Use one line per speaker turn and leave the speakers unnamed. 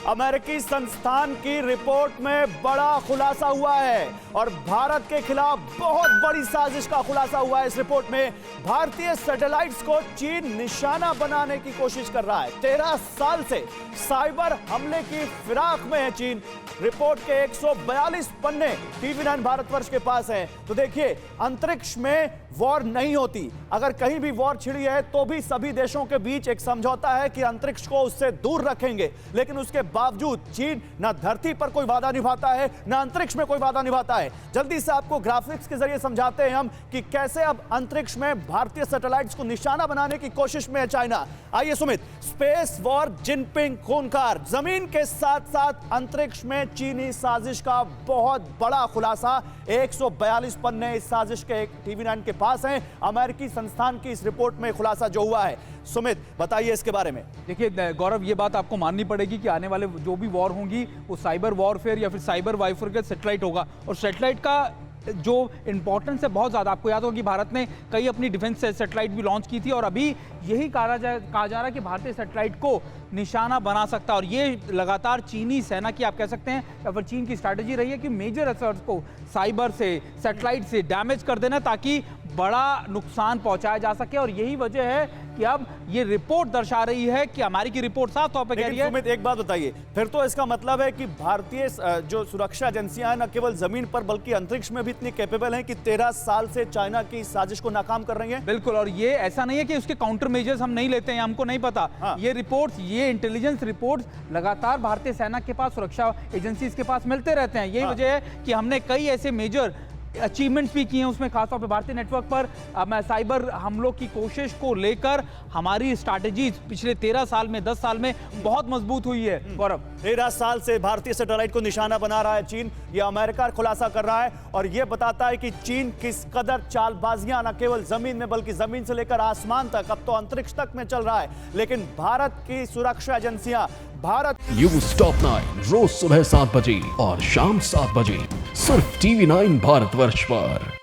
अमेरिकी संस्थान की रिपोर्ट में बड़ा खुलासा हुआ है और भारत के खिलाफ बहुत बड़ी साजिश का खुलासा हुआ है। इस रिपोर्ट में भारतीय सैटेलाइट्स को चीन निशाना बनाने की कोशिश कर रहा है। 13 साल से साइबर हमले की फिराक में है चीन। रिपोर्ट के 142 पन्ने TV9 भारतवर्ष के पास हैं। तो देखिए, अंतरिक्ष में वॉर नहीं होती। अगर कहीं भी वॉर छिड़ी है तो भी सभी देशों के बीच एक समझौता है कि अंतरिक्ष को उससे दूर रखेंगे, लेकिन उसके बावजूद चीन ना धरती पर कोई वादा निभाता है, ना अंतरिक्ष में कोई वादा निभाता है। जल्दी से आपको ग्राफिक्स के जरिए समझाते हैं हम कि कैसे अब अंतरिक्ष में भारतीय सैटेलाइट्स को निशाना बनाने की कोशिश में है चाइना। आइए सुमित, स्पेस वॉर जिनपिंग खूंखार, जमीन के साथ साथ अंतरिक्ष में चीनी साजिश का बहुत बड़ा खुलासा। 142 पन्ने इस साजिश के TV9 के पास हैं। अमेरिकी संस्थान की इस रिपोर्ट में खुलासा जो हुआ है, सुमित बताइए इसके बारे में।
देखिए गौरव, ये बात आपको माननी पड़ेगी कि आने वाले जो भी वॉर होंगी वो साइबर वॉरफेयर या फिर साइबर वारफेयर के सैटेलाइट होगा। और सैटेलाइट का जो इंपॉर्टेंस है बहुत ज़्यादा। आपको याद होगा कि भारत ने कई अपनी डिफेंस सैटेलाइट भी लॉन्च की थी और अभी यही कहा जा रहा है कि भारतीय सैटेलाइट को निशाना बना सकता है। और ये लगातार चीनी सेना की आप कह सकते हैं या फिर चीन की स्ट्रैटेजी रही है कि मेजर असर्ट्स को साइबर से, सैटेलाइट से डैमेज कर देना ताकि बड़ा नुकसान पहुंचाया जा सके। और यही वजह है कि अब ये रिपोर्ट दर्शा रही है कि अमेरिकी रिपोर्ट साफ तौर पर कह रही है।
सुमित, एक बात बताइए, फिर तो इसका मतलब है कि भारतीय जो सुरक्षा एजेंसियां हैं न केवल जमीन पर बल्कि अंतरिक्ष में भी इतनी कैपेबल हैं कि 13 साल से चाइना की साजिश को नाकाम कर रही हैं।
बिल्कुल, और ये ऐसा नहीं है कि उसके काउंटर मेजर्स हम नहीं लेते हैं, हमको नहीं पता।
हाँ।
ये रिपोर्ट्स, ये इंटेलिजेंस रिपोर्ट्स लगातार भारतीय सेना के पास, सुरक्षा एजेंसीज के पास मिलते रहते हैं। यही वजह है कि हमने कई ऐसे मेजर अचीवमेंट्स भी किए हैं उसमें, खासतौर पर भारतीय नेटवर्क पर साइबर हमलों की कोशिश को लेकर हमारी स्ट्रैटेजी पिछले 13 साल में, 10 साल में बहुत मजबूत हुई है। गौरव,
13 साल से भारतीय सैटेलाइट को निशाना बना रहा है चीन। ये अमेरिका खुलासा कर रहा है और ये बताता है कि चीन किस कदर चालबाजियां न केवल जमीन में बल्कि जमीन से लेकर आसमान तक, अब तो अंतरिक्ष तक में चल रहा है। लेकिन भारत की सुरक्षा एजेंसियां, भारत
न्यूज़ टॉप 9 रोज सुबह 7 बजे और शाम 7 बजे सिर्फ TV9 भारतवर्ष पर।